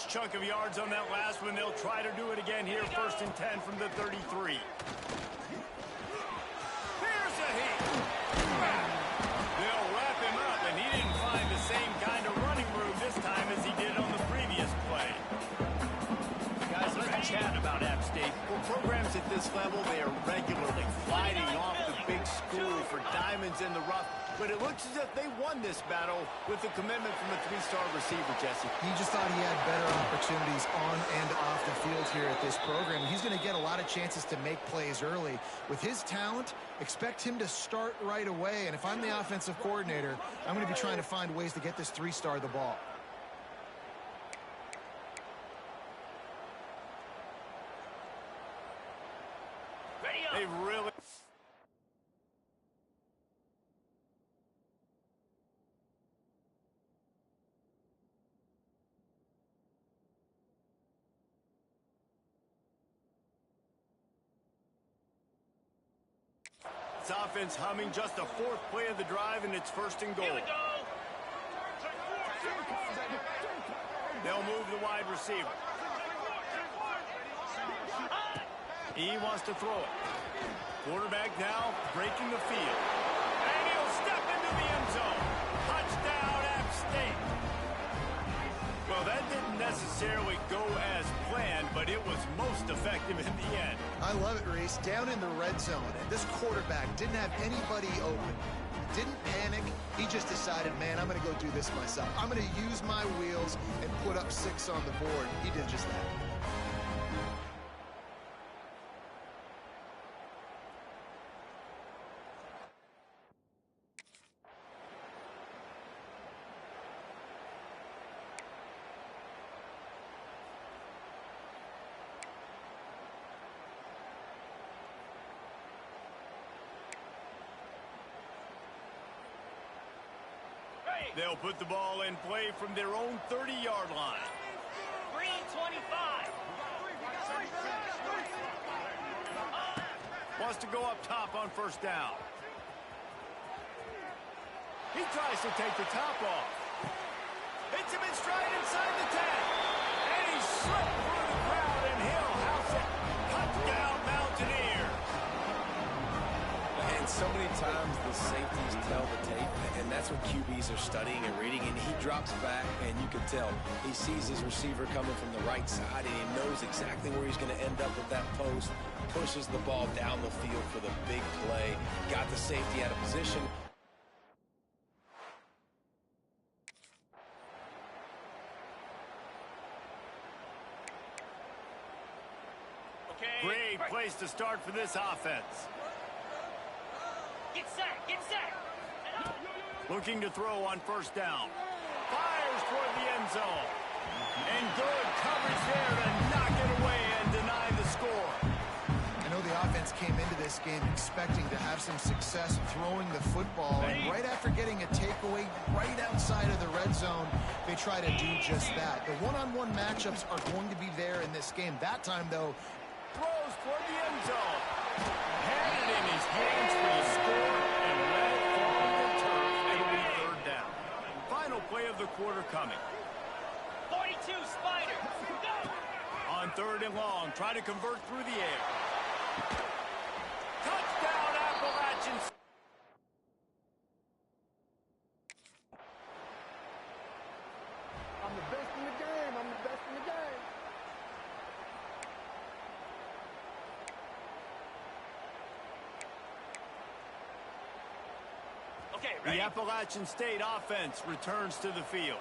chunk of yards on that last one. They'll try to do it again here, 1st and 10 from the 33. Here's a heat. They'll wrap him up, and he didn't find the same kind of running room this time as he did on the previous play. Guys, let's chat about App State. Well, programs at this level, they are regularly fighting off the big school for diamonds in the rough. But it looks as if they won this battle with the commitment from a 3-star receiver, Jesse. He just thought he had better opportunities on and off the field here at this program. He's going to get a lot of chances to make plays early. With his talent, expect him to start right away. And if I'm the offensive coordinator, I'm going to be trying to find ways to get this 3-star the ball. They really... This offense humming, just a 4th play of the drive, and it's 1st and goal. They'll move the wide receiver. He wants to throw it. Quarterback now breaking the field. And he'll step into the end zone. Touchdown, App State. Well, that didn't necessarily go as planned, but it was most effective in the end. I love it, Reese. Down in the red zone, and this quarterback didn't have anybody open. Didn't panic. He just decided, man, I'm going to go do this myself. I'm going to use my wheels and put up 6 on the board. He did just that. They'll put the ball in play from their own 30-yard line. 3:25. Wants to go up top on 1st down. He tries to take the top off. Hits him in stride inside the 10. And he slipped through the crowd, and he'll house it. Touchdown, Mountaineers. And so many times the safeties tell the tape, and that's what QBs are studying and reading, and he drops back, and you can tell he sees his receiver coming from the right side, and he knows exactly where he's going to end up with that post, pushes the ball down the field for the big play, got the safety out of position. Great place to start for this offense. Get set, get set. Looking to throw on 1st down. Fires toward the end zone. And good coverage there to knock it away and deny the score. I know the offense came into this game expecting to have some success throwing the football, and right after getting a takeaway right outside of the red zone, they try to do just that. The one-on-one matchups are going to be there in this game. That time, though, Throws toward the end zone. Had it in his hands for the score and let it fall to the turf. It'll be 3rd down. Final play of the quarter coming. 42 Spiders. Go! On 3rd and long, try to convert through the air. Touchdown, Appalachians. I'm the best in the game. I'm the best in the game. Okay, ready? The Appalachian State offense returns to the field.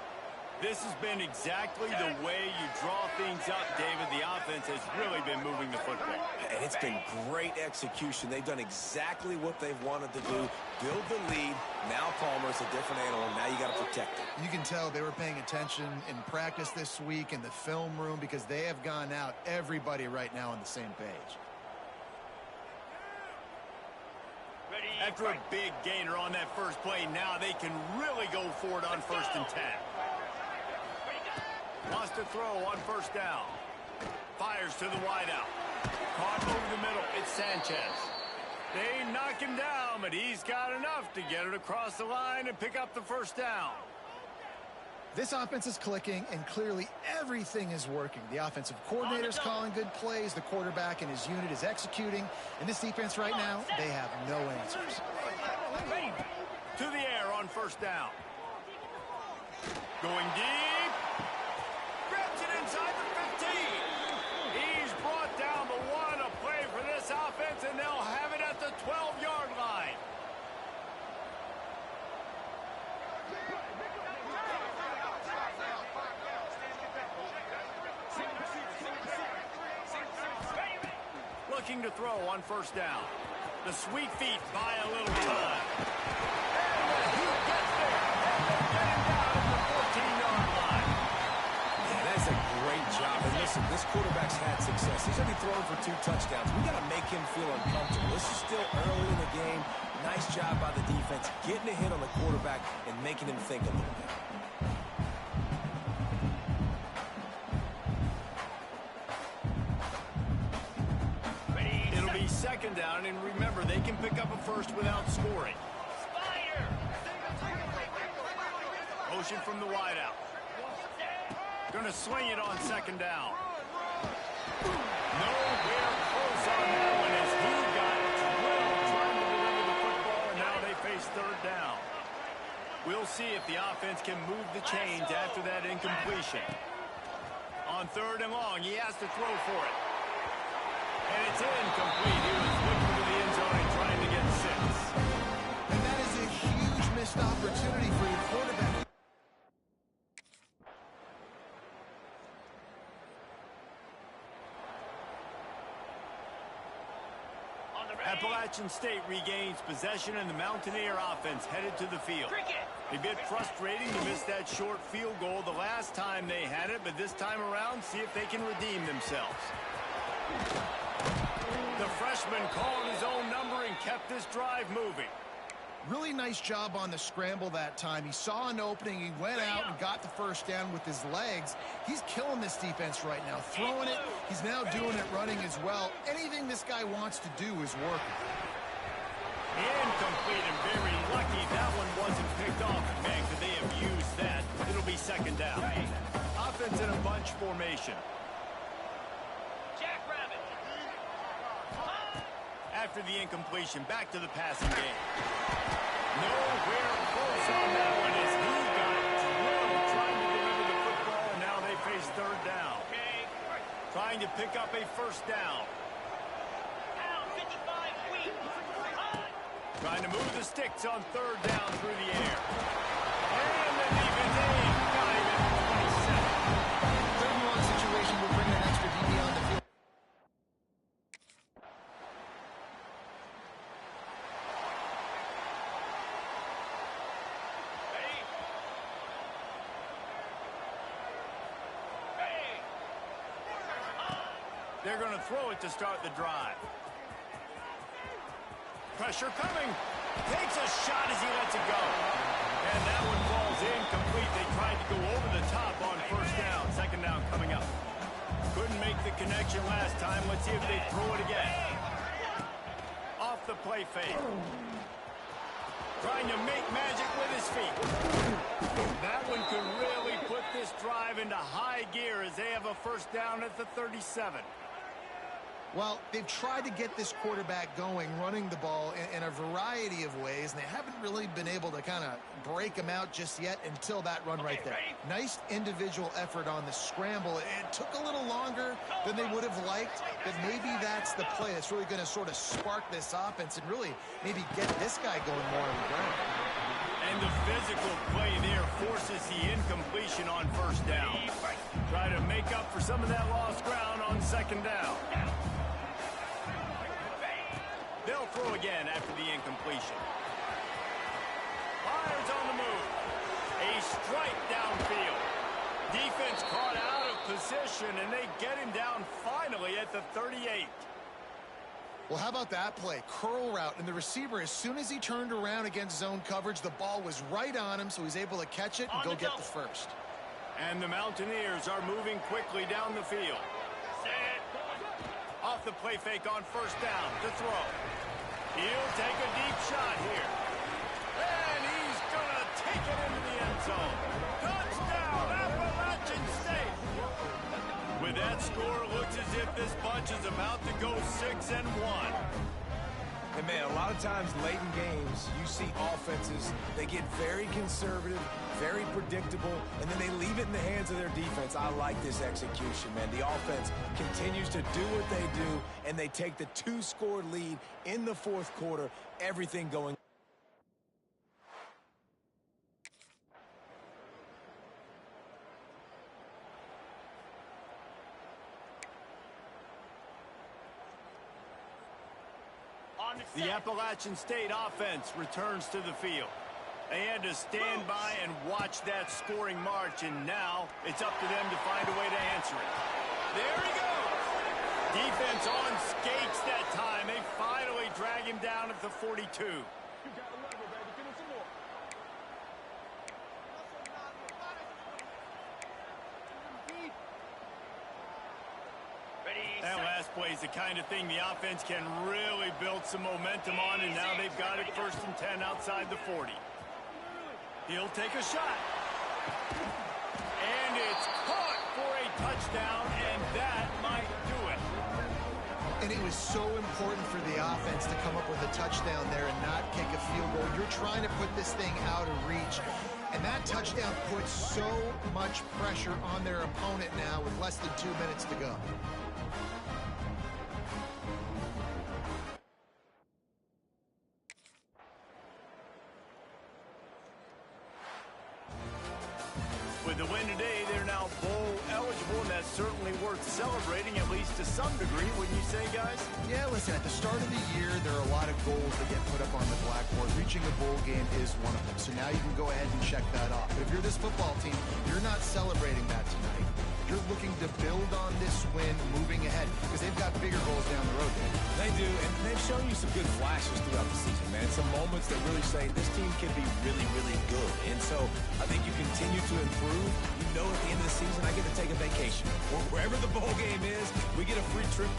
This has been exactly the way you draw things up, David. The offense has really been moving the football. And it's been great execution. They've done exactly what they've wanted to do. Build the lead. Now Palmer's a different animal. Now you got to protect it. you can tell they were paying attention in practice this week in the film room, because they have gone out, everybody right now on the same page. After a big gainer on that first play, now they can really go for it on 1st and 10. Wants to throw on 1st down. Fires to the wideout. Caught over the middle. It's Sanchez. They knock him down, but he's got enough to get it across the line and pick up the 1st down. This offense is clicking, and clearly everything is working. The offensive coordinator's calling good plays. The quarterback and his unit is executing. And this defense right now, they have no answers. To the air on first down. Going deep. Grabs it inside the 15. He's brought down the one. A play for this offense, and they'll have it at the 12-yard line. Looking to throw on first down. The sweet feet buy a little time. And he gets there. And they get him down at the 14-yard line. Yeah, that's a great job. And listen, this quarterback's had success. He's already thrown for 2 touchdowns. We got to make him feel uncomfortable. This is still early in the game. Nice job by the defense, getting a hit on the quarterback and making him think a little bit. Second down, and remember, they can pick up a first without scoring. Spider! Motion from the wideout. Gonna swing it on second down. Nowhere close on that one as he got drilled trying to deliver the football, and now they face third down. We'll see if the offense can move the chains after that incompletion. On third and long, he has to throw for it. And it's incomplete. He was looking to the end zone and trying to get 6. And that is a huge missed opportunity for your quarterback. Appalachian State regains possession, and the Mountaineer offense headed to the field. A bit frustrating to miss that short field goal the last time they had it, but this time around, see if they can redeem themselves. The freshman called his own number and kept this drive moving. Really nice job on the scramble that time. He saw an opening, he went out and got the first down with his legs. He's killing this defense right now, throwing it. He's now doing it running as well. Anything this guy wants to do is working. Incomplete, and very lucky that one wasn't picked off. Man, could they have used that? It'll be second down. Offense in a bunch formation. After the incompletion, back to the passing game. Nowhere close on that one as he got drilled trying to deliver the football, and now they face third down. Trying to pick up a first down. Trying to move the sticks on third down through the air. And the defense got him at the 27. Third and long situation will bring an extra DB on the field. They're going to throw it to start the drive. Pressure coming. Takes a shot as he lets it go. And that one falls incomplete. They tried to go over the top on first down. Second down coming up. Couldn't make the connection last time. Let's see if they throw it again. Off the play fake. Trying to make magic with his feet. That one could really put this drive into high gear as they have a first down at the 37. Well, they've tried to get this quarterback going, running the ball in a variety of ways, and they haven't really been able to kind of break him out just yet until that run right there. Nice individual effort on the scramble. It took a little longer than they would have liked, but maybe that's the play that's really going to sort of spark this offense and really maybe get this guy going more on the ground. And the physical play there forces the incompletion on first down. Try to make up for some of that lost ground on second down. They'll throw again after the incompletion. Fires on the move. A strike downfield. Defense caught out of position, and they get him down finally at the 38. Well, how about that play? Curl route, and the receiver, as soon as he turned around against zone coverage, the ball was right on him, so he's able to catch it and go get the first. And the Mountaineers are moving quickly down the field. Off the play fake on first down to throw. He'll take a deep shot here. And he's going to take it into the end zone. Touchdown! that score, looks as if this bunch is about to go 6-1. And man, a lot of times late in games, you see offenses, they get very conservative, very predictable, and then they leave it in the hands of their defense. I like this execution, man. The offense continues to do what they do, and they take the 2-score lead in the fourth quarter, everything going. The Appalachian State offense returns to the field. They had to stand by and watch that scoring march, and now it's up to them to find a way to answer it. There he goes. Defense on skates that time. They finally drag him down at the 42. That last play is the kind of thing the offense can really build some momentum on, and now they've got it 1st and 10 outside the 40. He'll take a shot. And it's caught for a touchdown, and that might do it. And it was so important for the offense to come up with a touchdown there and not kick a field goal. You're trying to put this thing out of reach. And that touchdown puts so much pressure on their opponent now with less than 2 minutes to go. With the win today, they're now bowl eligible, and that's certainly worth celebrating, at least to some degree, wouldn't you say, guys? Yeah, listen, at the start of the year, there are a lot of goals that get put up on the blackboard. Reaching a bowl game is one of them. So now you can go ahead and check that off. But if you're this football team, you're not celebrating that tonight. You're looking to build on this win moving ahead because they've got bigger goals down the road, Dave. They do, and they've shown you some good flashes throughout the season, man. Some moments that really say this team can be really, really good. And so I think you continue to improve. You know at the end of the season, I get to take a vacation. Wherever the bowl game is, we get a free trip.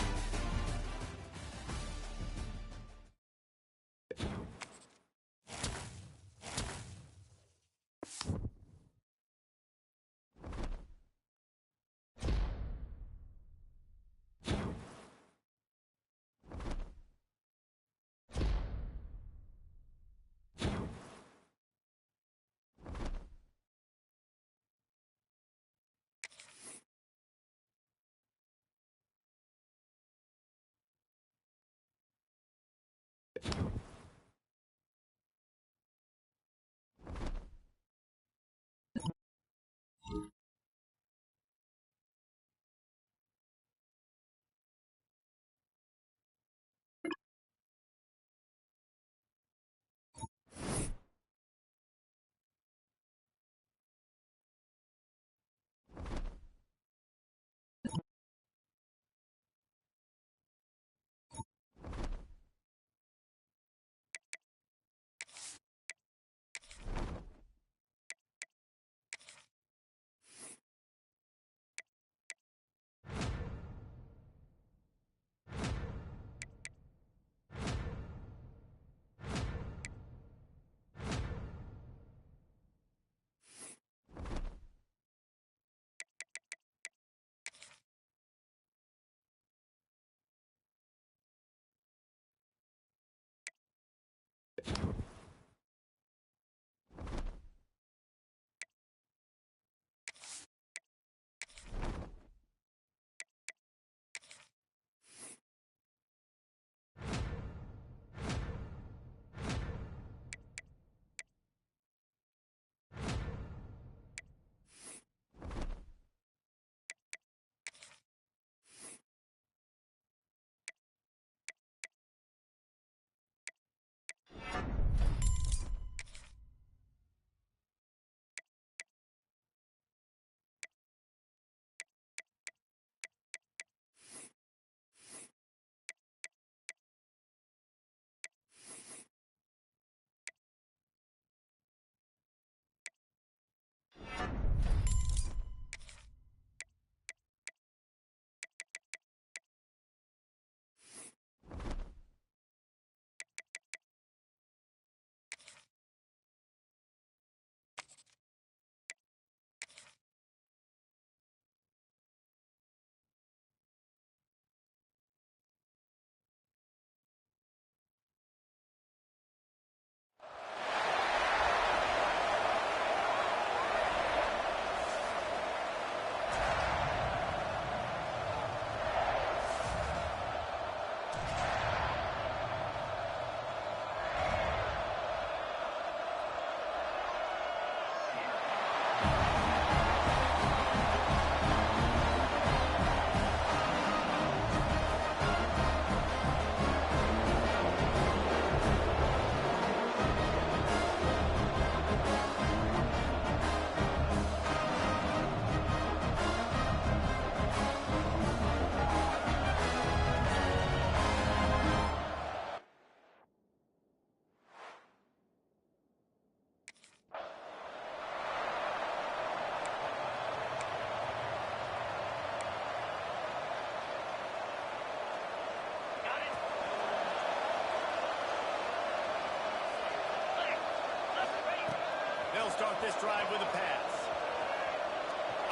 drive with a pass.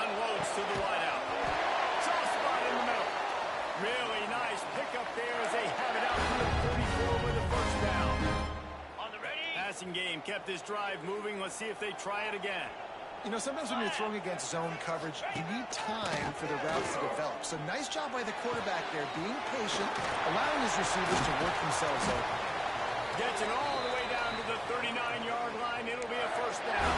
Unloads to the wideout. Soft spot in the middle. Really nice pickup there as they have it out to the 34 with a first down. On the ready. Passing game kept this drive moving. Let's see if they try it again. You know, sometimes when you're throwing against zone coverage, you need time for the routes to develop. So nice job by the quarterback there, being patient, allowing his receivers to work themselves open. Gets it all the way down to the 39-yard line. It'll be a first down.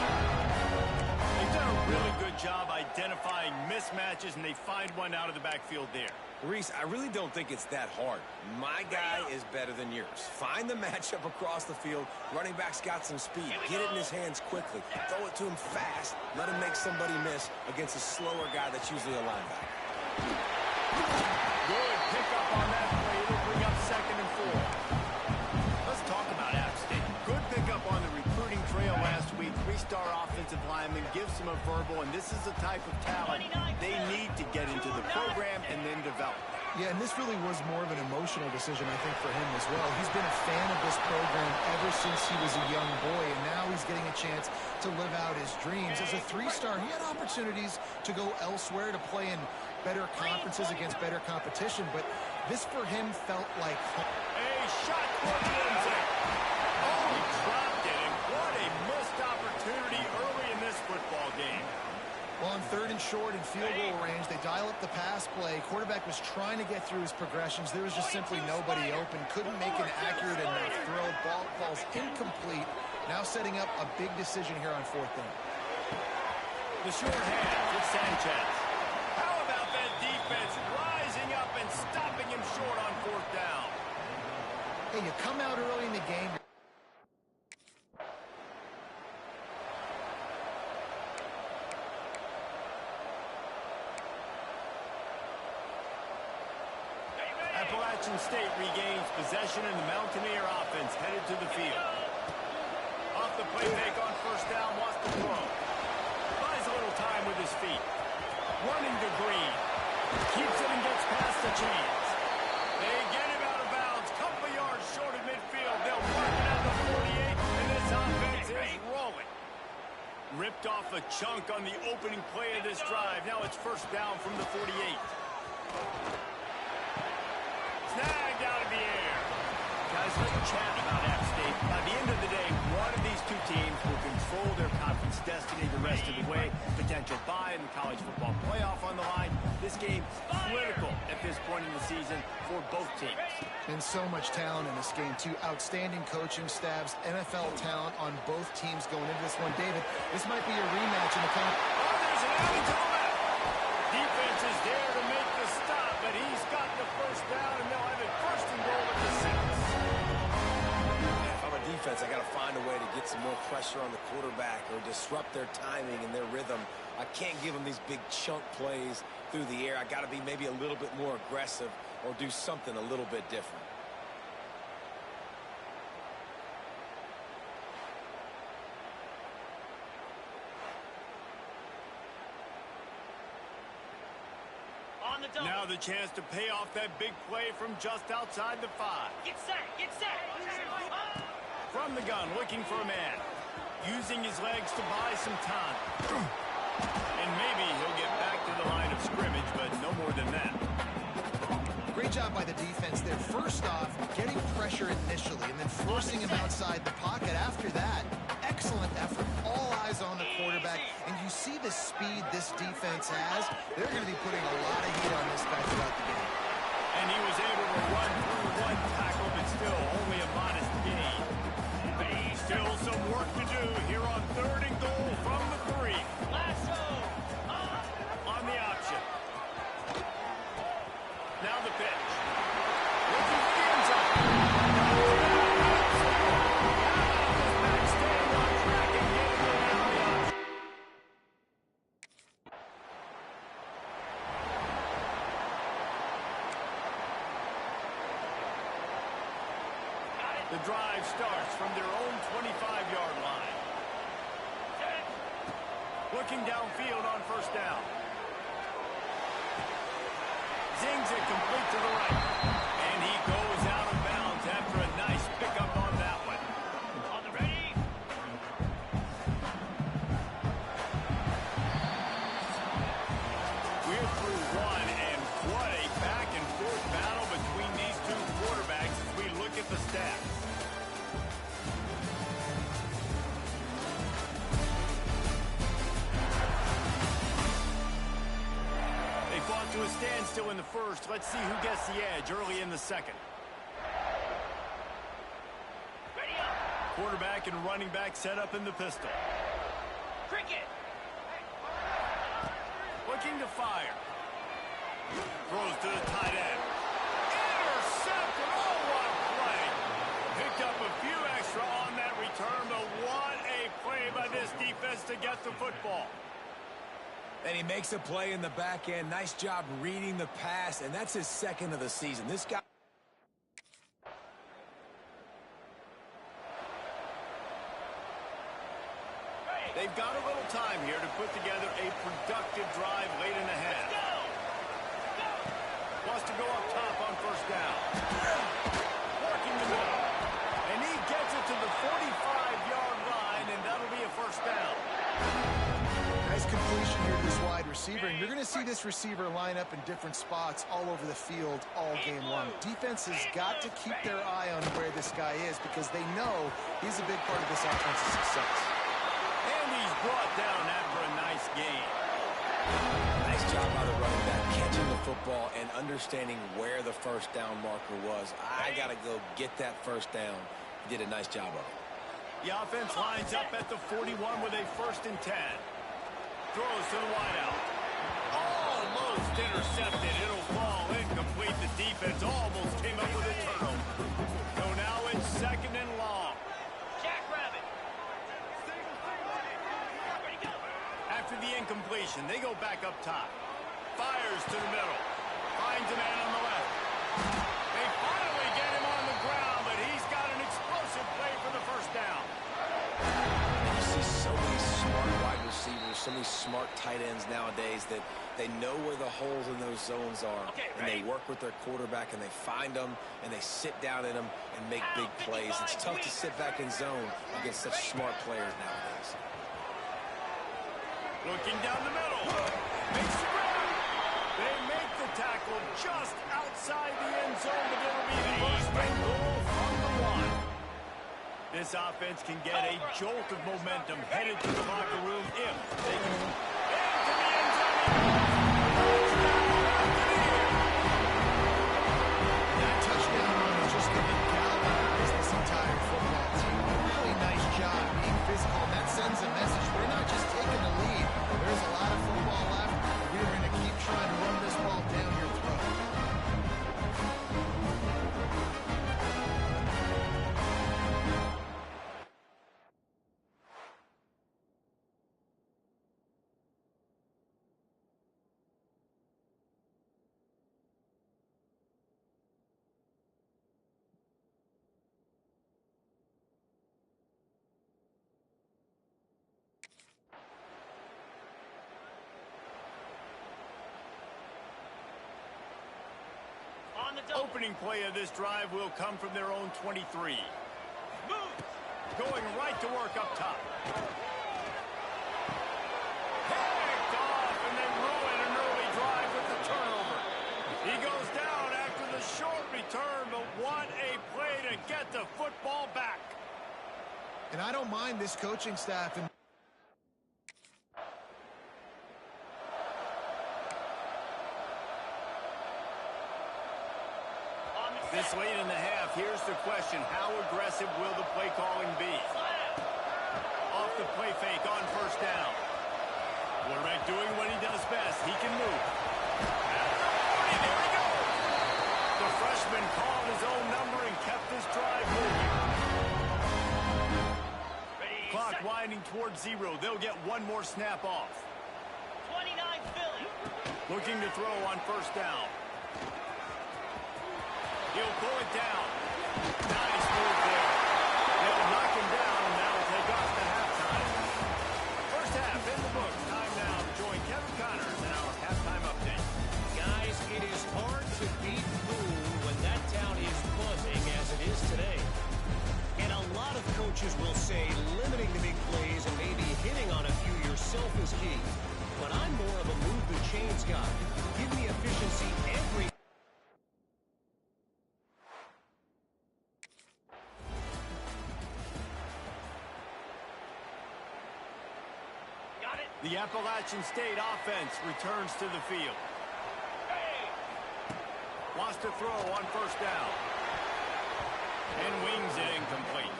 They've done a really good job identifying mismatches, and they find one out of the backfield there. Reese, I really don't think it's that hard. My guy is better than yours. Find the matchup across the field. Running back's got some speed. Get it in his hands quickly. Throw it to him fast. Let him make somebody miss against a slower guy that's usually a linebacker. Good pickup on that play. It'll bring up 2nd and 4. Let's talk about App State. Good pickup on the recruiting trail last week. 3-star offensive lineman gives them a verbal, and this is the type of talent they need to get into the program and then develop. Yeah, and this really was more of an emotional decision, I think, for him as well. He's been a fan of this program ever since he was a young boy, and now he's getting a chance to live out his dreams. As a 3-star, he had opportunities to go elsewhere, to play in better conferences against better competition, but this for him felt like home. A shot towards Lindsay. Oh, he dropped it, and what a missed opportunity early in this football game. Well, on 3rd and short and field goal range, they dial up the pass play. Quarterback was trying to get through his progressions. There was just simply nobody open. Couldn't make an accurate enough throw. Ball falls incomplete. Now setting up a big decision here on 4th down. The short half with Sanchez. How about that defense rising up and stopping him short on 4th down? Hey, you come out early in the game. Appalachian State regains possession, and the Mountaineer offense headed to the field. Off the play fake on 1st down, wants to throw. Buys a little time with his feet. Running to Green. Keeps it and gets past the chains. They get him out of bounds. Couple of yards short of midfield. They'll mark it at the 48, and this offense is rolling. Ripped off a chunk on the opening play of this drive. Now it's 1st down from the 48. Snagged out of the air. Guys, let's chat about App State. By the end of the day, one of these two teams will control their conference destiny the rest of the way. Potential bye in the college football playoff on the line. This game critical at this point in the season for both teams. And so much talent in this game, too. Outstanding coaching staffs, NFL talent on both teams going into this one. David, this might be a rematch in the conference. Oh, there's an alley to the left. Defense is there to make the stop, but he's got the 1st down, and they'll have it 1st and goal at the 6. If I'm a defense, I got to find a way to get some more pressure on the quarterback or disrupt their timing and their rhythm. I can't give them these big chunk plays through the air. I got to be maybe a little bit more aggressive or do something a little bit different. On the double. Now the chance to pay off that big play from just outside the 5. Get set. Get set. From the gun, looking for a man. Using his legs to buy some time. And maybe he'll get back to the line of scrimmage, but no more than that. Great job by the defense there. First off, getting pressure initially and then forcing him outside the pocket. After that, excellent effort. All eyes on the quarterback. And you see the speed this defense has. They're going to be putting a lot of heat on this guy throughout the game. And he was able to run through one tackle, but still only a modest gain. Still some work to do here on 3rd and goal from the 3. Lasso. On the option. Now the pitch. Looking for the end zone. Back staying on track and getting around the option. The drive starts from their own 25-yard line. Looking downfield on 1st down. Zings it complete to the right. And he goes out of bounds after a nice pickup on that one. On the ready. one, and what a back-and-forth battle between these two quarterbacks as we look at the stats. They fought to a standstill in the first. Let's see who gets the edge early in the second. Ready up. Quarterback and running back set up in the pistol. Cricket. Looking to fire. Throws to the tight end. Intercepted. Oh, what a play. Picked up a few extra on that return, but what a play by this defense to get the football. And he makes a play in the back end. Nice job reading the pass, and that's his second of the season. This guy... They've got a little time here to put together a productive drive late in the half. Wants to go up top on first down. Working the middle. And he gets it to the 45-yard line, and that'll be a first down. Nice completion here to this wide receiver, and you're going to see this receiver line up in different spots all over the field all game long. Defense has got to keep their eye on where this guy is because they know he's a big part of this offense's success. And he's brought down after a nice gain. Nice job by the running back, catching the football and understanding where the first down marker was. I got to go get that first down. He did a nice job of it. The offense lines up at the 41 with a 1st and 10. Throws to the wideout. Almost intercepted. It'll fall incomplete. The defense almost came up with a turnover. So now it's 2nd and long. Jackrabbit. After the incompletion, they go back up top. Fires to the middle. Finds a man on the left. They finally get him on the ground, but he's got an explosive play for the first down. You see so many smart wide receivers, so many smart tight ends nowadays that they know where the holes in those zones are. Okay, and they ready? work with their quarterback, and they find them, and they sit down in them and make big plays. It's tough to sit back in zone against such smart players nowadays. Looking down the middle. Makes the grab. They make the tackle just outside the end zone, but it'll be the first and goal from the 1. This offense can get a jolt of momentum headed to the locker room if they can. Into the end zone. That touchdown run is just going to galvanize this entire football team. Really nice job being physical, and that sends a message. We're not just taking the lead. There's a lot of football left. We're going to keep trying to run this ball down your throat. On the double. Opening play of this drive will come from their own 23. Move. Going right to work up top. Picked off, and they ruin an early drive with the turnover. He goes down after the short return, but what a play to get the football back. And I don't mind this coaching staff. And This late in the half, here's the question. How aggressive will the play calling be? Off the play fake on first down. Quarterback doing what he does best. He can move. At the 40, there he goes. The freshman called his own number and kept this drive moving. Ready, Clock set. winding towards 0. They'll get one more snap off. 29 Philly. Looking to throw on first down. He'll pull it down. Nice move there. They'll knock him down, and that'll take off to halftime. First half in the books. Time now to join Kevin Connors in our halftime update. Guys, it is hard to beat Boone when that town is buzzing as it is today. And a lot of coaches will say limiting the big plays and maybe hitting on a few yourself is key. But I'm more of a move the chains guy. Give me The Appalachian State offense returns to the field. Wants to throw on first down. And wings it incomplete.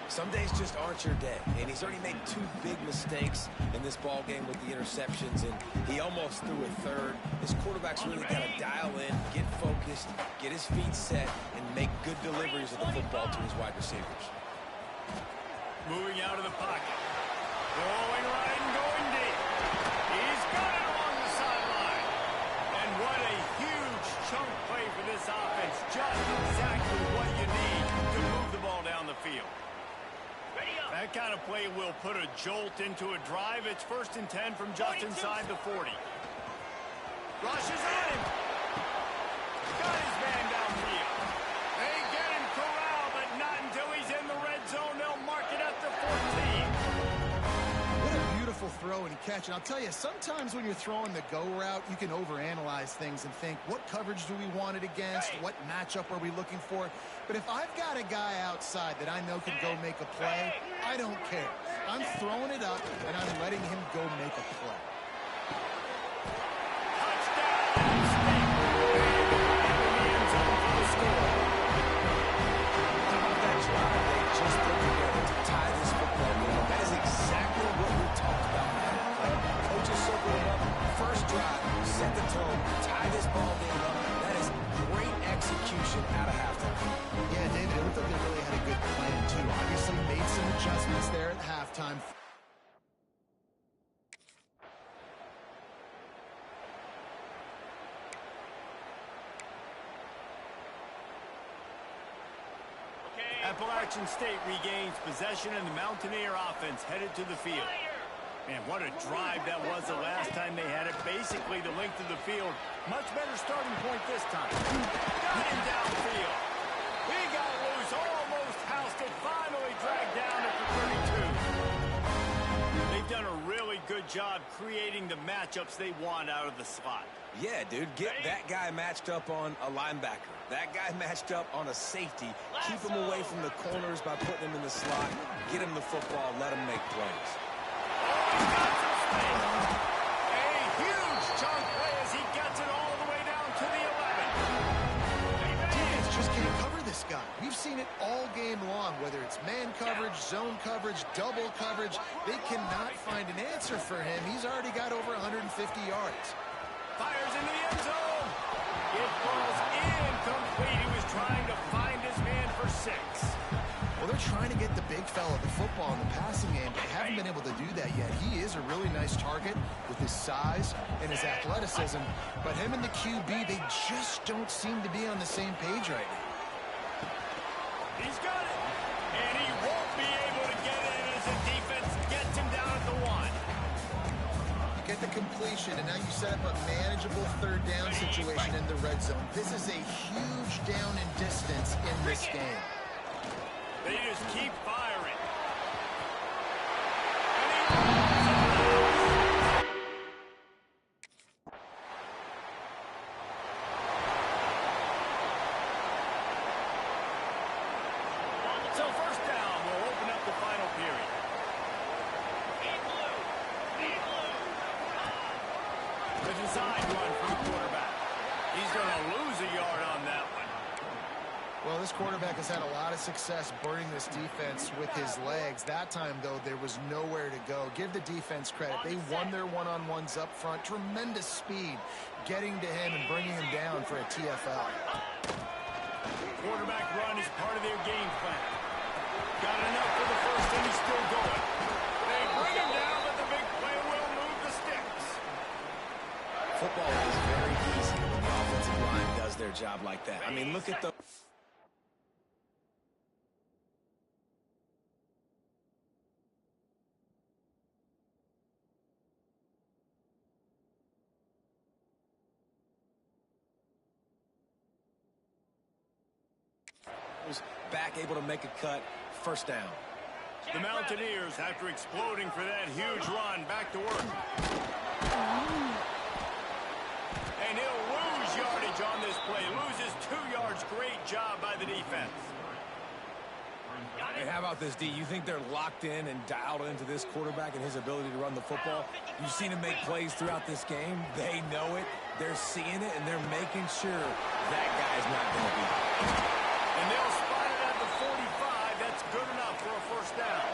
Some days just aren't your day, and he's already made 2 big mistakes in this ball game with the interceptions, and he almost threw a third. His quarterback's really got to dial in, get focused, get his feet set, and make good deliveries of the football to his wide receivers. Moving out of the pocket. Rolling right and going deep. He's got it along the sideline. And what a huge chunk play for this offense. Just exactly what you need to move the ball down the field. That kind of play will put a jolt into a drive. It's 1st and 10 from just inside the 40. Rushes on him. Got his man downfield. They get him corralled, but not until he's in the red zone. They'll mark it at the 14. What a beautiful throw and catch. And I'll tell you, sometimes when you're throwing the go route, you can overanalyze things and think, what coverage do we want it against? What matchup are we looking for? But if I've got a guy outside that I know can go make a play, I don't care. I'm throwing it up, and I'm letting him go make a play. Out of halftime. Yeah, David, it looked like they really had a good plan, too. Obviously made some adjustments there at halftime. Appalachian State regains possession, and the Mountaineer offense headed to the field. Man, what a drive that was the last time they had it. Basically the length of the field. Much better starting point this time. Got him downfield. He got loose, almost housed it, finally dragged down at the 32. They've done a really good job creating the matchups they want out of the slot. Yeah, dude, get that guy matched up on a linebacker. That guy matched up on a safety. Keep him away from the corners by putting him in the slot. Get him the football, let him make plays. A huge chunk play as he gets it all the way down to the 11. Defense just can't cover this guy. We've seen it all game long, whether it's man coverage, zone coverage, double coverage. They cannot find an answer for him. He's already got over 150 yards. Fires into the end zone. It falls incomplete. He was trying to find his man for 6. Well, they're trying to get the big fella the football in the passing game, but they haven't been able to do that yet. He is a really nice target with his size and his athleticism, but him and the QB, they just don't seem to be on the same page right now. He's got it, and he won't be able to get it as the defense gets him down at the 1. You get the completion, and now you set up a manageable 3rd down situation in the red zone. This is a huge down in distance in this game. They just keep firing. So 1st down will open up the final period. The design run from the quarterback. He's going to lose a yard on that one. Well, this quarterback has had a lot of success burning this defense with his legs. That time, though, there was nowhere to go. Give the defense credit. They won their one-on-ones up front. Tremendous speed getting to him and bringing him down for a TFL. Quarterback run is part of their game plan. Got enough for the 1st, and he's still going. They bring him down, but the big play will move the sticks. Football is very easy when the offensive line does their job like that. I mean, look at the... back able to make a cut. 1st down. The Mountaineers, after exploding for that huge run, back to work. And he'll lose yardage on this play. Loses 2 yards. Great job by the defense. And how about this, D? You think they're locked in and dialed into this quarterback and his ability to run the football? You've seen him make plays throughout this game. They know it. They're seeing it, and they're making sure that guy's not going to be. And they'll spot it at the 45. That's good enough for a first down.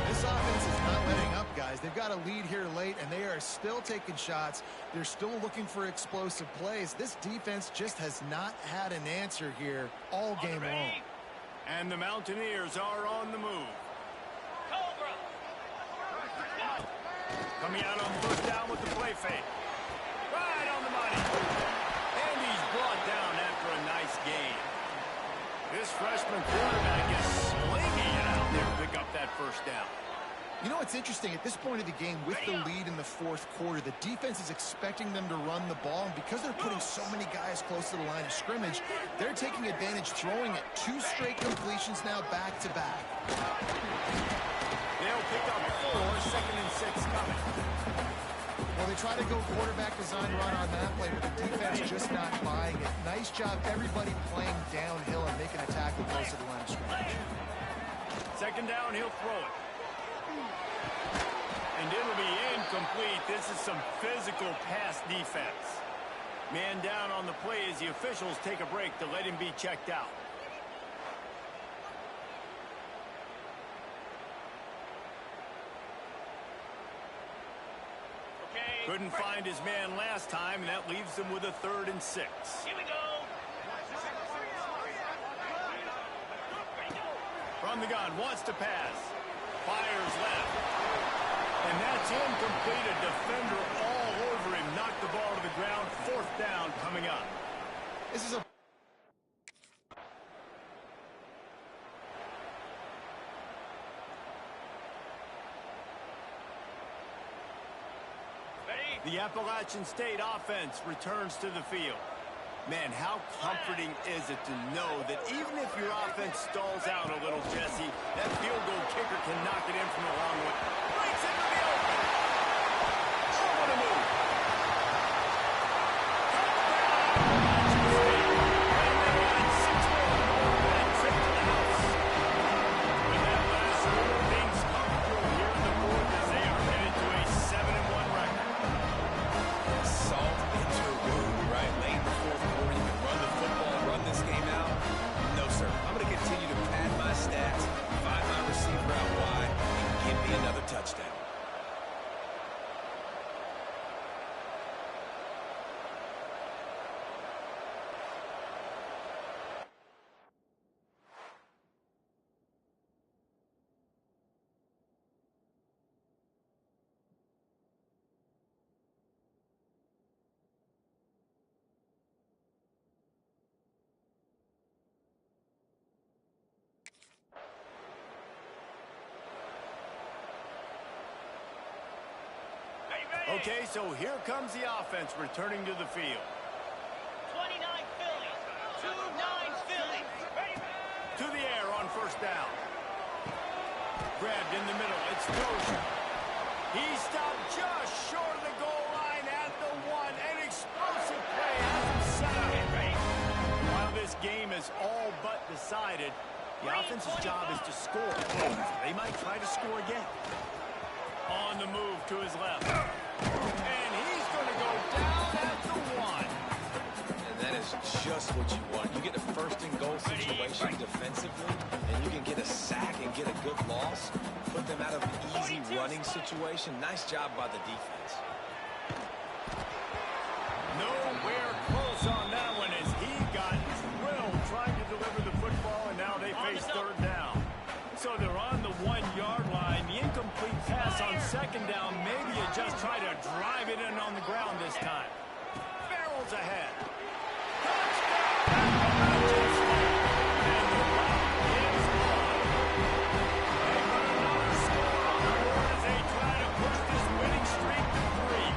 This offense is not letting up, guys. They've got a lead here late, and they are still taking shots. They're still looking for explosive plays. This defense just has not had an answer here all game long. And the Mountaineers are on the move. Cobra. Coming out on first down with the play fake. Right on the money. And he's brought down after a nice gain. This freshman quarterback is slinging it out there to pick up that first down. You know what's interesting? At this point of the game, with the lead in the fourth quarter, the defense is expecting them to run the ball, and because they're putting so many guys close to the line of scrimmage, they're taking advantage, throwing it 2 straight completions now back-to-back. They'll pick up 4, 2nd and 6 coming. Well, they try to go quarterback design run on that play, but the defense just not buying it. Nice job, everybody playing downhill and making a tackle close to the line of scrimmage. 2nd down, he'll throw it. And it'll be incomplete. This is some physical pass defense. Man down on the play as the officials take a break to let him be checked out. Okay. Couldn't find his man last time, and that leaves him with a 3rd and 6. Here we go. From the gun, wants to pass. Fires left. And that's incomplete. A defender all over him. Knocked the ball to the ground. 4th down coming up. This is a Ready? The Appalachian State offense returns to the field. Man, how comforting is it to know that even if your offense stalls out a little, Jesse, that field goal kicker can knock it in from a long way. Breaks into the open. Oh, what a move. Touchdown, Appalachian State. And they got 6 more to go for that trip to the house. With that last score, things come through here in the fourth as they are headed to a 7-1 record. Salt into a wound, right? Late in the fourth quarter, you can run the football, run this game out. No, sir. I'm going to continue to pad my stats, find my receiver out wide, and give me another touchdown. Okay, so here comes the offense returning to the field. 29 Phillies. 2-9 Phillies. Ready? To the air on first down. Grabbed in the middle. It's Dozier. He stopped just short of the goal line at the 1. An explosive play has him set up. While this game is all but decided, the offense's job is to score. They might try to score again. On the move to his left. And he's going to go down at the 1. And that is just what you want. You get a first and goal situation defensively, and you can get a sack and get a good loss, put them out of an easy running situation. Nice job by the defense. Nowhere close on that one as he got drilled trying to deliver the football, and now they face 3rd down. So they're on the 1-yard line. The incomplete pass on 2nd down. Maybe you just try to drive it in on the ground this time. Barrels ahead. Touchdown! Appalachian State. And the route is on. They put another score on the board as they try to push this winning streak to 3.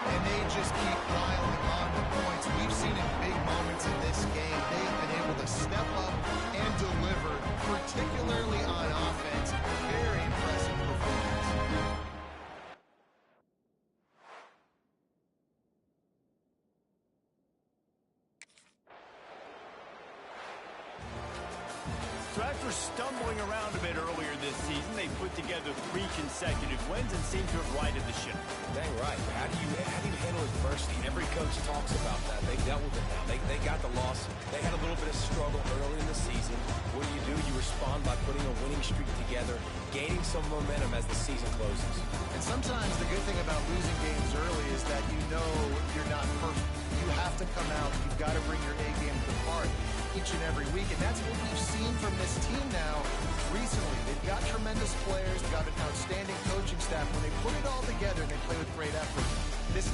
And they just keep piling on the points. We've seen in big moments in this game, they've been able to step up and deliver, particularly on offense. Very impressive performance. After stumbling around a bit earlier this season, they put together 3 consecutive wins and seem to have righted the ship. Dang right. How do you handle adversity? Every coach talks about that. They dealt with it now. They got the loss. They had a little bit of struggle early in the season. What do? You respond by putting a winning streak together, gaining some momentum as the season closes. And sometimes the good thing about losing games early is that you know you're not perfect. You have to come out. You've got to bring your A game to the park each and every week. And that's what we've seen from this team now recently. They've got tremendous players. They've got an outstanding coaching staff. When they put it all together and they play with great effort, this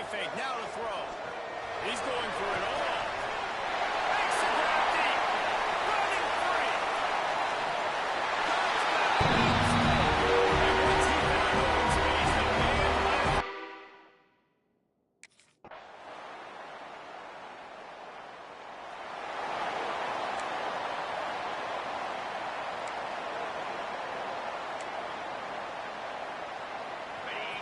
fake. Now to throw. He's going for it all. Makes the grab deep. Running free. And once he found open space, the man left.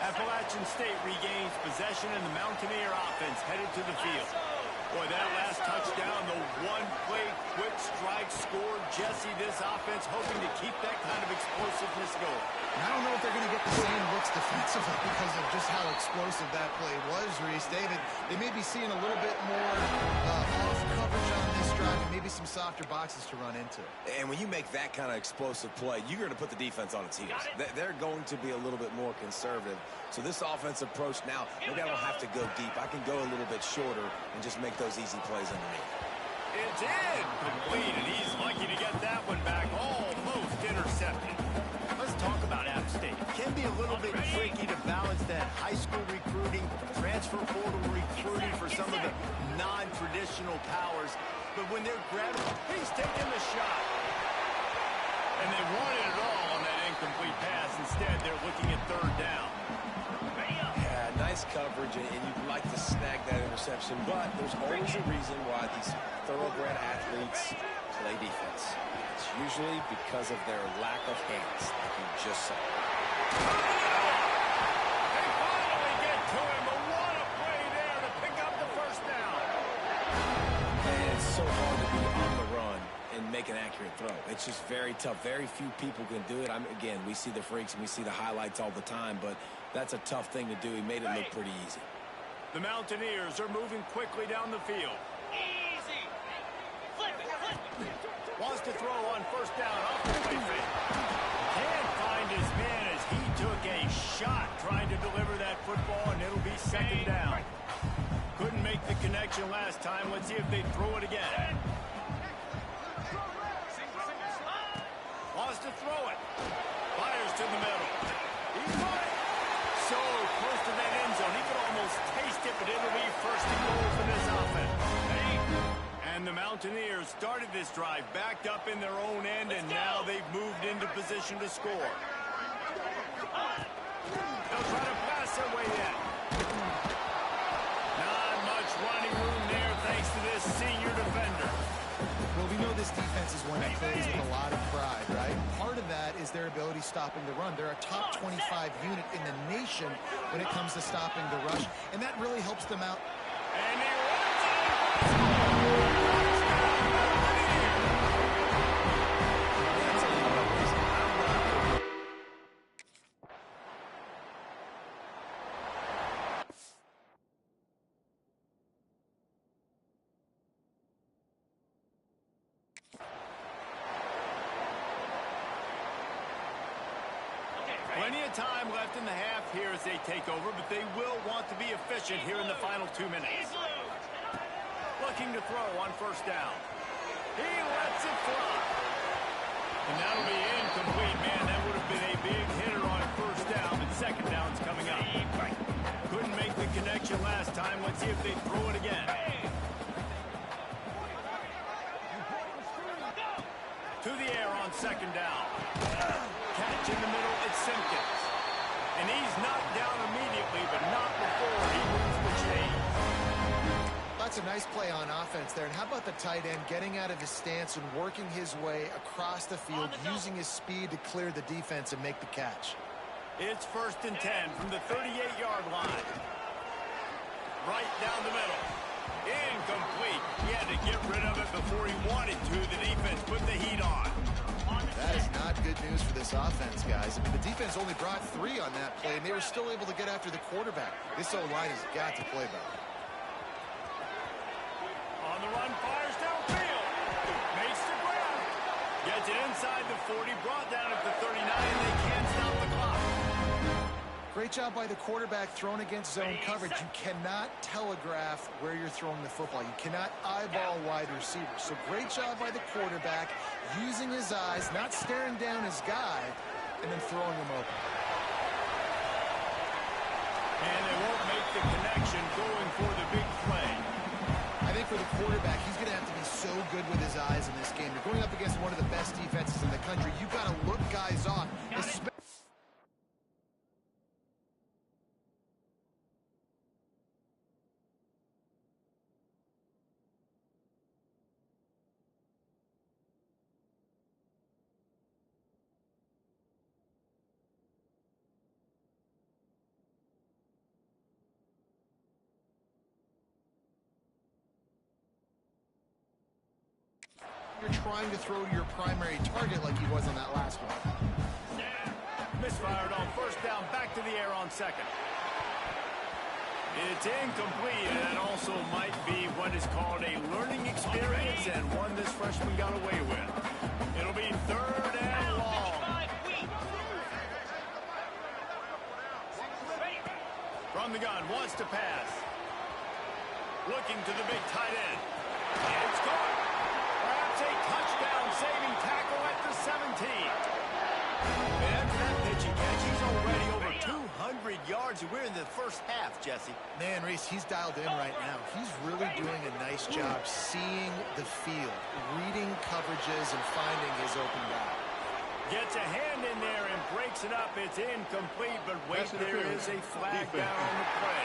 Appalachian State regains possession, and the Mountaineer offense headed to the field. Boy, that last touchdown, the one-play quick strike scored. Jesse, this offense hoping to keep that kind of explosiveness going. And I don't know if they're going to get the same looks defensively because of just how explosive that play was, Reese. David, they may be seeing a little bit more off coverage on this drive and maybe some softer boxes to run into. And when you make that kind of explosive play, you're going to put the defense on its heels. They're going to be a little bit more conservative. So this offensive approach now, maybe I don't have to go deep. I can go a little bit shorter and just make those easy plays underneath. It's incomplete, and he's lucky to get that one back, almost intercepted. Let's talk about App State. It can be a little bit tricky to balance that high school recruiting, transfer portal recruiting for some of the non-traditional powers. But when they're grabbing, he's taking the shot. And they wanted it all on that incomplete pass. Instead, they're looking at third down. Yeah, nice coverage, and you'd like to snag that interception, but there's always a reason why these thoroughbred athletes play defense. It's usually because of their lack of hands, like you just saw. They finally get to him, but what a play there to pick up the first down. And it's so hard to be on the run and make an accurate throw. It's just very tough. Very few people can do it. Again, we see the freaks and we see the highlights all the time, but that's a tough thing to do. He made it look pretty easy. The Mountaineers are moving quickly down the field. Easy. Flip it, flip it. Wants to throw on first down off the play fake. Can't find his man as he took a shot trying to deliver that football, and it'll be second down. Couldn't make the connection last time. Let's see if they throw it again. Wants to throw it. Fires to the middle. He's got it. So close to that end zone. He could almost taste it, but it'll be first and goal for this offense. And the Mountaineers started this drive backed up in their own end, and now they've moved into position to score. They'll try to pass their way in. Not much running room there thanks to this senior defender. Well, we know this defense is one that plays with a lot of pride, right? Part of that is their ability stopping the run. They're a top 25 unit in the nation when it comes to stopping the rush, and that really helps them out. And he runs it. Plenty of time left in the half here as they take over, but they will want to be efficient here in the final 2 minutes. Looking to throw on first down. He lets it fly. And that'll be incomplete. Man, that would have been a big hitter on first down, but second down's coming up. Couldn't make the connection last time. Let's see if they throw it again. To the air on second down. Catch in the middle, it's Simpkins. And he's knocked down immediately, but not before he moves the chains. That's a nice play on offense there. And how about the tight end getting out of his stance and working his way across the field, using his speed to clear the defense and make the catch. It's first and 10 from the 38-yard line. Right down the middle. Incomplete. He had to get rid of it before he wanted to. The defense put the heat on. That is not good news for this offense, guys. I mean, the defense only brought 3 on that play, and they were still able to get after the quarterback. This O-line has got to play better. On the run, fires downfield. Makes the grab. Gets it inside the 40, brought down at the 39, and they can't stop the clock. Great job by the quarterback thrown against zone coverage. You cannot telegraph where you're throwing the football. You cannot eyeball wide receivers. So great job by the quarterback using his eyes, not staring down his guy, and then throwing him open. And they won't make the connection going for the big play. I think for the quarterback, he's going to have to be so good with his eyes in this game. You're going up against one of the best defenses in the country. You've got to look guys off. You're trying to throw to your primary target like he was on that last one. Misfired on first down, back to the air on second. It's incomplete, and that also might be what is called a learning experience, and one this freshman got away with. It'll be third and long. From the gun, wants to pass. Looking to the big tight end. It's caught. Perhaps a touchdown-saving tackle at the 17. And for that pitch and catch, he's already over 200 yards, and we're in the first half, Jesse. Man, Reese, he's dialed in right now. He's really doing a nice job seeing the field, reading coverages, and finding his open guy. Gets a hand in there and breaks it up. It's incomplete, but wait, there is a flag down on the play.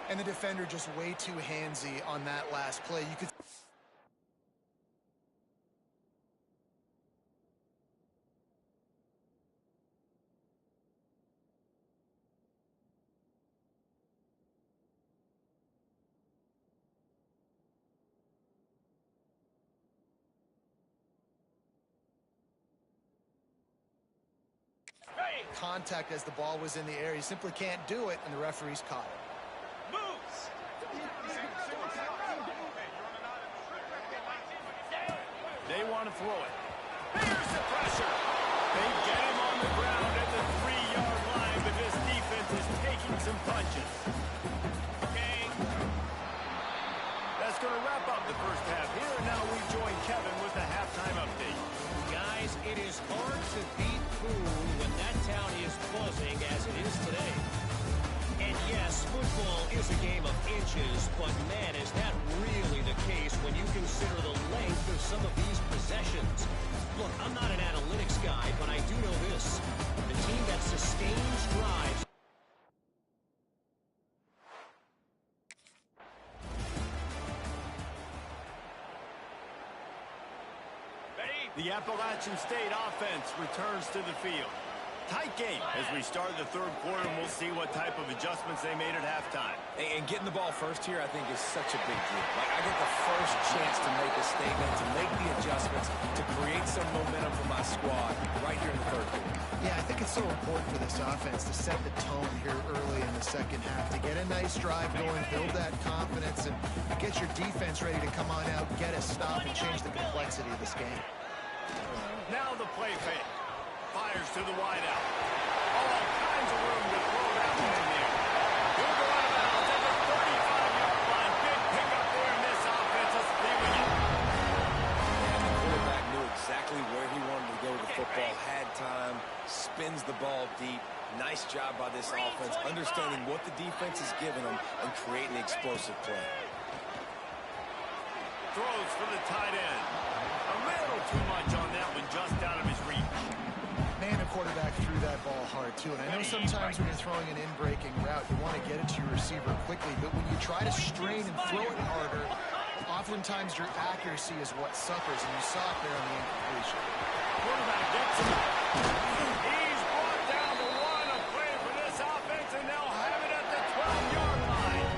And the defender just way too handsy on that last play. You could... contact as the ball was in the air. He simply can't do it, and the referee's caught it. They want to throw it. Here's the pressure. They get him on the ground at the 3-yard line, but this defense is taking some punches. Okay. That's going to wrap up the first half here, and now we join Kevin with the halftime update. Guys, it is hard to beat Boone when that town is buzzing as it is today. And yes, football is a game of inches, but man, is that really the case when you consider the length of some of these possessions. Look, I'm not an analytics guy, but I do know this. The team that sustains drives. The Appalachian State offense returns to the field. Tight game as we start the third quarter, and we'll see what type of adjustments they made at halftime. And getting the ball first here, I think, is such a big deal. Like, I get the first chance to make a statement, to make the adjustments, to create some momentum for my squad right here in the third quarter. Yeah, I think it's so important for this offense to set the tone here early in the second half, to get a nice drive going, build that confidence, and get your defense ready to come on out, get a stop, and change the complexity of this game. Now the play fake. Fires to the wideout. All kinds of room to throw that one in there. He'll go out of bounds at the 35-yard line. Big pickup there in this offense. Let's see what you... And the quarterback knew exactly where he wanted to go with the football, had time, spins the ball deep. Nice job by this offense, understanding what the defense is giving them and creating an explosive play. Throws for the tight end. A little too much on that one, just out of his reach. Man, the quarterback threw that ball hard, too. And I know sometimes when you're throwing an in-breaking route, you want to get it to your receiver quickly. But when you try to strain and throw it harder, oftentimes your accuracy is what suffers. And you saw it there on the incompletion. Quarterback gets him. He's brought down to one. A play for this offense, and they'll have it at the 12-yard line.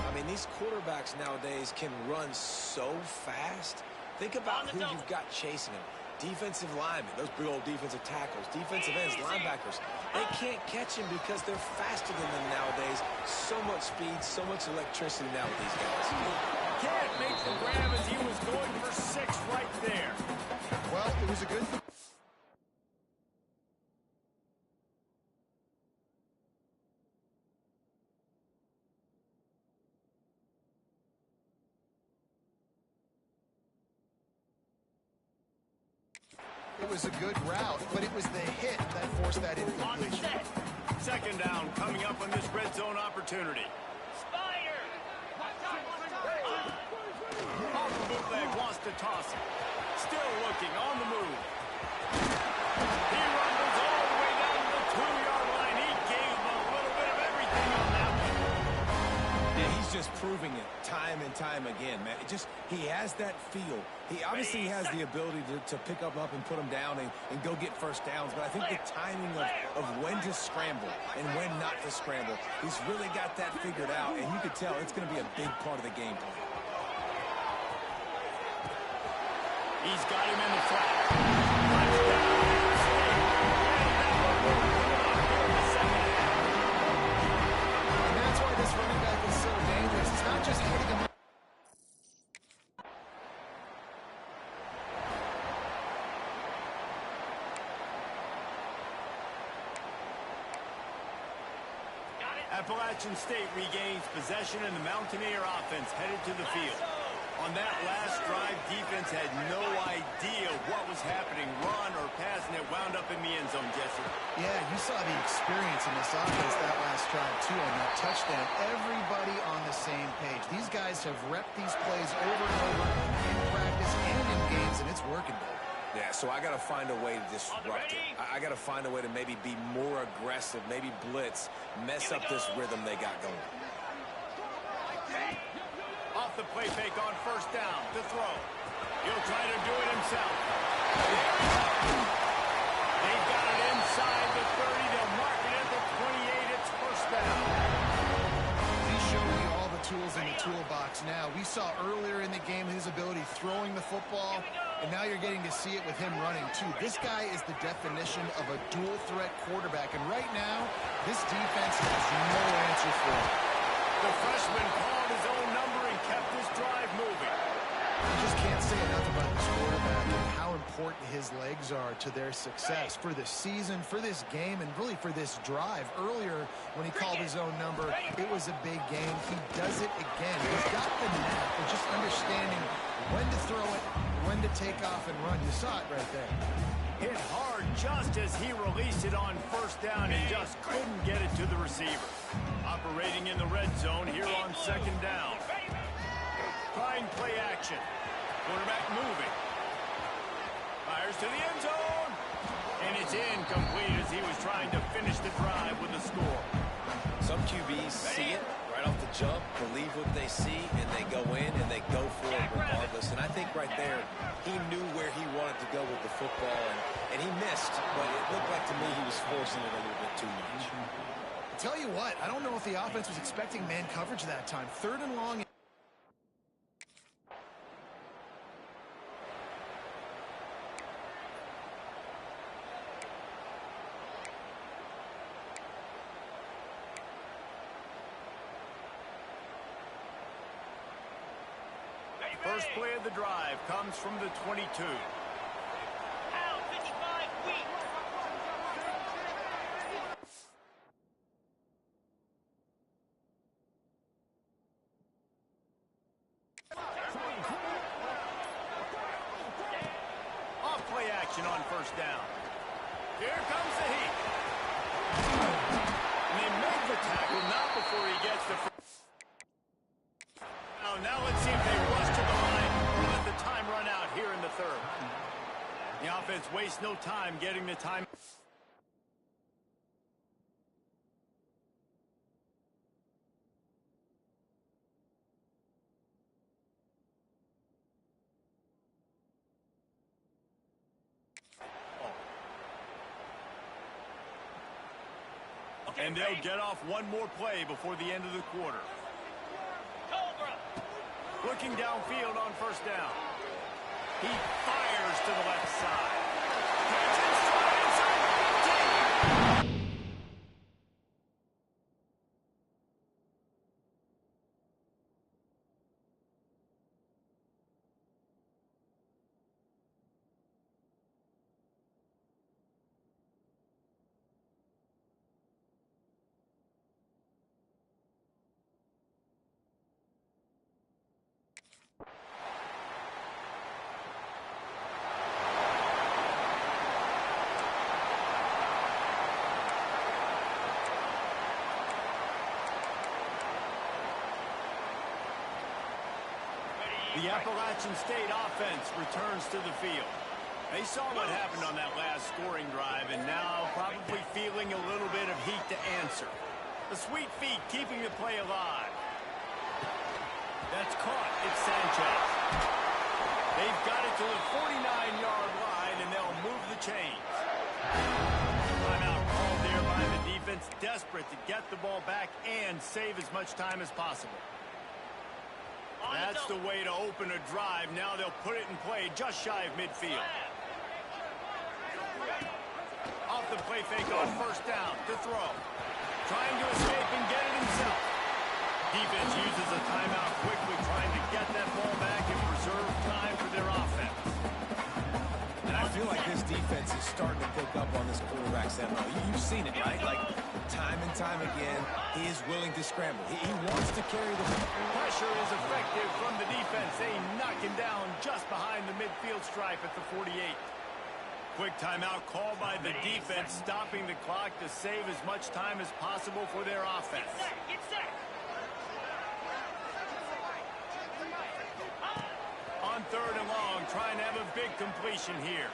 I mean, these quarterbacks nowadays can run so fast. Think about who you've got chasing them. Defensive linemen, those big old defensive tackles, defensive ends, linebackers. They can't catch him because they're faster than them nowadays. So much speed, so much electricity now with these guys. Can't make the grab as he was going for 6 right there. Well, it was a good... It was a good route, but it was the hit that forced that incompletion. Second down coming up on this red zone opportunity. Spider. Off the bootleg, wants to toss it. Still looking, on the move. He rumbles all the way down to the 2-yard line. He gave him a little bit of everything on that one. Yeah, he's just proving it time and time again, man. He has that feel. He obviously has the ability to pick up and put him down and go get first downs, but I think the timing of when to scramble and when not to scramble, he's really got that figured out, and you can tell it's going to be a big part of the game plan. He's got him in the flat. Touchdown, And that's why this running back is so dangerous. It's not just hitting him. Appalachian State regains possession and the Mountaineer offense headed to the field. On that last drive, defense had no idea what was happening, run or pass, and it wound up in the end zone, Jesse. Yeah, you saw the experience in this offense that last drive, too, on that touchdown. Everybody on the same page. These guys have repped these plays over and over in practice and in games, and it's working, baby. Yeah, so I got to find a way to disrupt it. I got to find a way to maybe be more aggressive, maybe blitz, mess up this rhythm they got going. Off the play fake on first down to throw. He'll try to do it himself. They've got it inside the 30. They'll mark it at the 28. It's first down. He's showing you all the tools in the toolbox now. We saw earlier in the game his ability throwing the football, and now you're getting to see it with him running, too. This guy is the definition of a dual-threat quarterback, and right now, this defense has no answer for him. The freshman called his own number and kept this drive moving. You just can't say enough about this quarterback and how important his legs are to their success for the season, for this game, and really for this drive. Earlier, when he called his own number, it was a big game. He does it again. He's got the knack of just understanding when to throw it, when to take off and run. You saw it right there. Hit hard just as he released it on first down and just couldn't get it to the receiver. Operating in the red zone here on second down. Trying play action. Quarterback moving. Fires to the end zone. And it's incomplete as he was trying to finish the drive with a score. Some QBs see it right off the jump, believe what they see, and they go in and they go for it regardless. And I think right there, he knew where he wanted to go with the football, and he missed, but it looked like to me he was forcing it a little bit too much. Tell you what, I don't know if the offense was expecting man coverage that time. Third and long. First play of the drive comes from the 22. Out, 55, weak. Off play action on first down. Here comes the heat. And they make the tackle, not before he gets the first. Now let's see if they rush to the line or let the time run out here in the third. The offense wastes no time getting the time. And they'll get off one more play before the end of the quarter. Cobra. Looking downfield on first down. He fires to the left side. Catch inside, inside the 15. The Appalachian State offense returns to the field. They saw what happened on that last scoring drive, and now probably feeling a little bit of heat to answer. The sweet feet keeping the play alive. That's caught. It's Sanchez. They've got it to the 49-yard line, and they'll move the chains. Timeout called there by the defense, desperate to get the ball back and save as much time as possible. That's the way to open a drive. Now they'll put it in play just shy of midfield. Off the play fake on first down to throw. Trying to escape and get it himself. Defense uses a timeout quickly, trying to get that ball back and preserve time for their offense. And I feel like this defense is starting to pick up on this quarterback's MO. You've seen it, right? Like, time and time again, he is willing to scramble. He wants to carry the ball. Pressure is effective from the defense. They knock him down just behind the midfield stripe at the 48. Quick timeout called by the defense, stopping the clock to save as much time as possible for their offense. Get set. On third and long, trying to have a big completion here.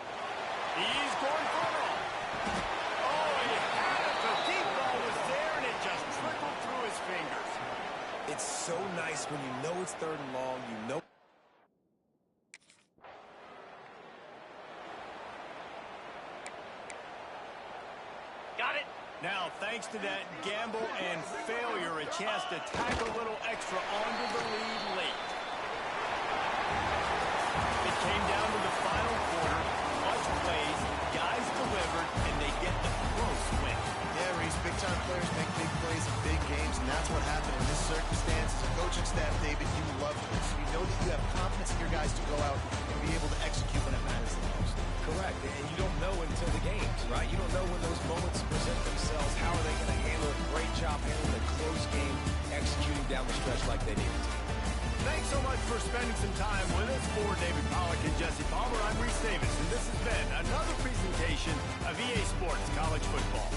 He's going for it all. Oh, he had it. The deep ball was there, and it just trickled through his fingers. It's so nice when you know it's third and long, you know. Got it. Now, thanks to that gamble and failure, a chance to tack a little extra onto the lead late. It came down to the final quarter. Much plays, guys delivered, and they get the close win. Yeah, Reese, big-time players make big plays in big games, and that's what happened in this circumstance. As a coaching staff, David, you love this. You know that you have confidence in your guys to go out and be able to execute when it matters the most. Correct, and you don't know until the games, right? You don't know when those moments present themselves. How are they going to handle it? Great job handling a close game, executing down the stretch like they needed to. Thanks so much for spending some time with us. For David Pollack and Jesse Palmer, I'm Reese Davis, and this has been another presentation of EA Sports College Football.